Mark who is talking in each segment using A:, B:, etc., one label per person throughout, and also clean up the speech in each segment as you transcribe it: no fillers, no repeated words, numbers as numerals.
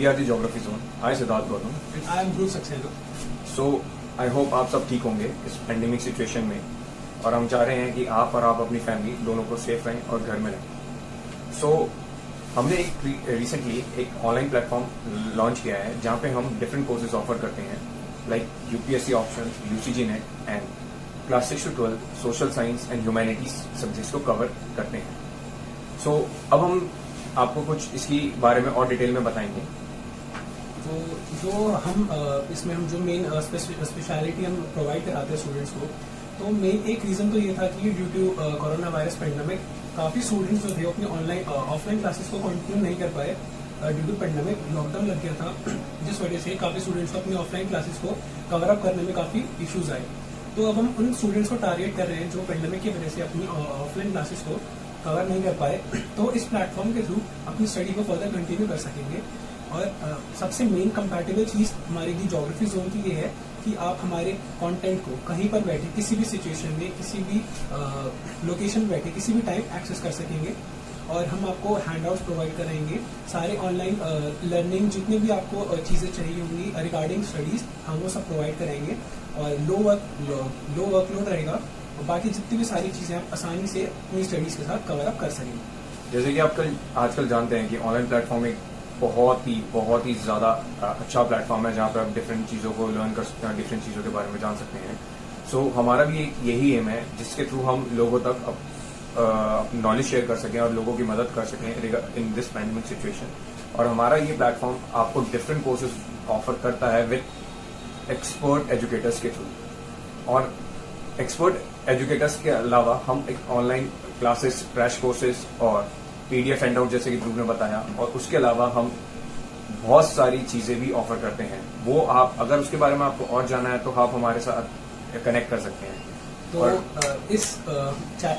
A: We are the geography zone. I Siddharth Gautam.
B: I am Dhruv Saxena.
A: So I hope आप सब ठीक होंगे इस पेंडेमिक सिचुएशन में, और हम चाह रहे हैं कि आप और आप अपनी फैमिली दोनों को सेफ रहें और घर में रहें। सो हमने एक रिसेंटली एक ऑनलाइन प्लेटफॉर्म लॉन्च किया है जहाँ पे हम डिफरेंट कोर्सेज ऑफर करते हैं, like UPSC option, UCG net and class 6 to 12 social science and humanities subjects को कवर करते हैं। सो अब हम आपको कुछ इसकी बारे में और डिटेल में बताएंगे।
B: तो जो हम इसमें हम जो मेन स्पेशलिटी हम प्रोवाइड कराते हैं स्टूडेंट्स को, तो मेन एक रीजन तो ये था कि due to corona virus pandemic काफी स्टूडेंट्स जो थे अपने ऑफलाइन क्लासेस को कंटिन्यू नहीं कर पाए ड्यू टू पेंडेमिक। लॉकडाउन लग गया था जिस वजह से काफी स्टूडेंट्स को अपनी ऑफलाइन क्लासेस को कवर अप करने में काफी इश्यूज आए। तो अब हम उन स्टूडेंट्स को टारगेट कर रहे हैं जो पेंडेमिक की वजह से अपनी ऑफलाइन क्लासेस को कवर नहीं कर पाए, तो इस प्लेटफॉर्म के थ्रू अपनी स्टडी को फर्दर कंटिन्यू कर सकेंगे। और सबसे मेन कंपैटिबल चीज हमारी दी ज्योग्राफी जोन की ये है कि आप हमारे कंटेंट को कहीं पर बैठे किसी भी सिचुएशन में किसी भी लोकेशन में बैठे किसी भी टाइम एक्सेस कर सकेंगे। और हम आपको हैंडआउट्स प्रोवाइड कराएंगे, सारे ऑनलाइन लर्निंग जितनी भी आपको चीजें चाहिए होंगी रिगार्डिंग स्टडीज हम वो सब प्रोवाइड करेंगे। और लो वर्कलोड रहेगा और बाकी जितनी भी सारी चीजें आप आसानी से अपनी स्टडीज के साथ कवर अप कर सकेंगे।
A: जैसे कि आप आजकल जानते हैं कि ऑनलाइन प्लेटफॉर्म एक बहुत ही ज़्यादा अच्छा प्लेटफॉर्म है जहाँ पर आप डिफरेंट चीज़ों को लर्न कर सकते हैं, डिफरेंट चीज़ों के बारे में जान सकते हैं। सो हमारा भी यही एम है जिसके थ्रू हम लोगों तक नॉलेज शेयर कर सकें और लोगों की मदद कर सकें इन दिस पैंडेमिक सिचुएशन। और हमारा ये प्लेटफॉर्म आपको डिफरेंट कोर्सेज ऑफर करता है विद एक्सपर्ट एजुकेटर्स के थ्रू। और एक्सपर्ट एजुकेटर्स के अलावा हम एक ऑनलाइन क्लासेस, क्रैश कोर्सेज और पीडीएफ हैंडआउट जैसे कि ध्रुव ने बताया, और उसके अलावा हम बहुत सारी चीजें भी ऑफर करते हैं। वो आप अगर उसके बारे में आपको और जानना है तो आप हमारे साथ कनेक्ट कर सकते हैं।
B: तो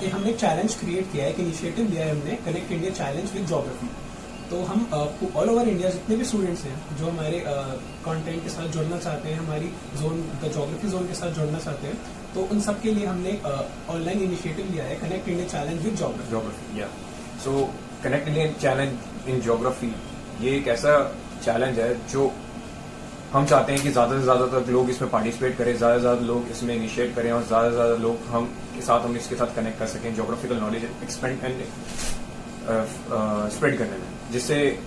B: हमने एक चैलेंज क्रिएट किया है, एक इनिशिएटिव लिया है हमने, connect India challenge with geography. तो हम ऑल ओवर इंडिया जितने भी स्टूडेंट्स हैं जो हमारे कंटेंट के साथ जुड़ना चाहते हैं, हमारी जोन द ज्योग्राफी जोन के साथ जुड़ना चाहते हैं, तो उन सब के लिए हमने ऑनलाइन इनिशिएटिव लिया है, connect India challenge with geography.
A: So connect India challenge in geography ये एक ऐसा चैलेंज है जो हम चाहते हैं कि ज्यादा से ज्यादा तक लोग इसमें पार्टिसिपेट करें, ज्यादा से ज्यादा लोग इसमें इनिशिएट करें और ज्यादा से ज्यादा लोग हम इसके साथ कनेक्ट कर सकें geographical knowledge expand and spread करने में, जिससे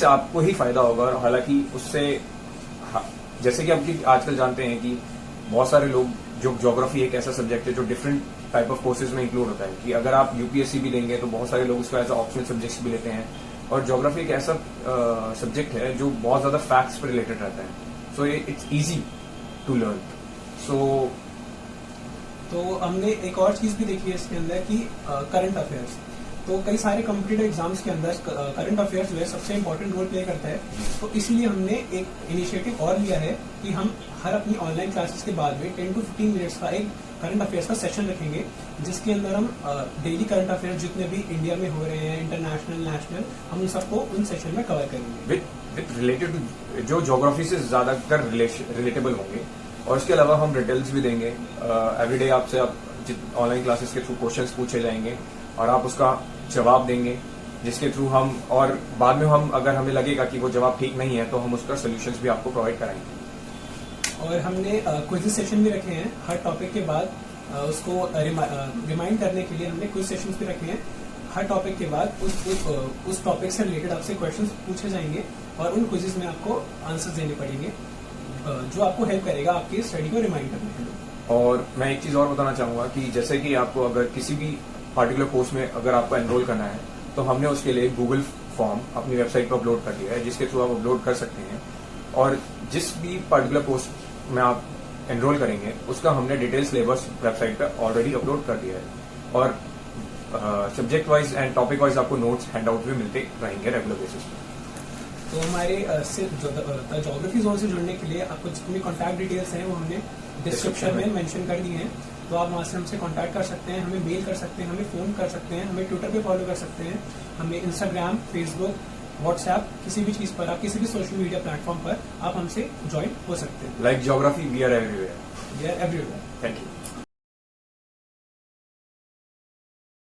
A: आपको ही फायदा होगा। और हालांकि उससे जैसे कि आप आजकल जानते हैं कि बहुत सारे लोग जो ज्योग्राफी एक ऐसा सब्जेक्ट है जो डिफरेंट टाइप ऑफ कोर्सेज में इंक्लूड होता है कि अगर आप यूपीएससी भी देंगे तो बहुत सारे लोग उसको एज ऑप्शनल सब्जेक्ट्स भी लेते हैं। और ज्योग्राफी एक ऐसा सब्जेक्ट है जो बहुत ज्यादा फैक्ट्स पर रिलेटेड रहता है, so it's easy to learn.
B: तो हमने एक और चीज भी देखी है इसके अंदर कि करंट अफेयर्स। तो कई सारे कॉम्पिटिटिव एग्जाम्स के अंदर करंट अफेयर्स जो है सबसे इंपॉर्टेंट रोल प्ले करता है। तो इसलिए हमने एक इनिशिएटिव और लिया है कि हम हर अपनी ऑनलाइन क्लासेस के बाद में 10 to 15 मिनट्स का एक करंट अफेयर्स का सेशन रखेंगे, जिसके अंदर हम डेली करंट अफेयर्स जितने भी इंडिया में हो रहे हैं, इंटरनेशनल, नेशनल, हम उन सबको उन सेशन में कवर करेंगे
A: विद रिलेटेड टू जो ज्योग्राफी से ज्यादातर रिलेटेबल होंगे। और इसके अलावा हम डिटेल्स भी देंगे। एवरीडे आपसे ऑनलाइन क्लासेस के थ्रू क्वेश्चंस पूछे जाएंगे और आप उसका जवाब देंगे, जिसके थ्रू हम और बाद में हम अगर हमें लगेगा कि वो जवाब ठीक नहीं है तो हम उसका सोल्यूशंस भी आपको प्रोवाइड कराएंगे। और
B: हमने क्विज सेशन भी रखे हैं हर टॉपिक के बाद, उसको रिमाइंड करने के लिए हमने क्विज सेशंस भी रखे हैं। हर टॉपिक के बाद उस टॉपिक से रिलेटेड आपसे क्वेश्चंस पूछे जाएंगे और उन क्विजेस में आपको आंसर्स देने पड़ेंगे, जो आपको हेल्प करेगा आपकी स्टडी को रिमाइंड करने के लिए।
A: और मैं एक चीज और बताना चाहूंगा कि जैसे कि आपको अगर किसी भी पार्टिकुलर कोर्स में अगर आपको एनरोल करना है तो हमने उसके लिए गूगल फॉर्म अपनी वेबसाइट पर अपलोड कर दिया है, जिसके थ्रू आप अपलोड कर सकते हैं। और जिस भी पार्टिकुलर कोर्स में आप एनरोल करेंगे उसका हमने डिटेल सिलेबस वेबसाइट पर ऑलरेडी अपलोड कर दिया है। और subject wise and topic wise आपको नोट्स हैंडआउट भी मिलते रहेंगे रेगुलर बेसिस पर।
B: तो हमारे ज्योग्राफी जोन से जुड़ने के लिए आपको जितनी कॉन्टैक्ट डिटेल्स हैं वो हमने डिस्क्रिप्शन में मेंशन कर दी हैं। तो आप वहाँ से हमसे कांटेक्ट कर सकते हैं, हमें मेल कर सकते हैं, हमें फोन कर सकते हैं, हमें ट्विटर पे फॉलो कर सकते हैं, हमें इंस्टाग्राम, फेसबुक, व्हाट्सएप, किसी भी चीज पर आप किसी भी सोशल मीडिया प्लेटफॉर्म पर आप हमसे ज्वाइन हो सकते हैं।
A: Like geography we are everywhere.
B: Thank you.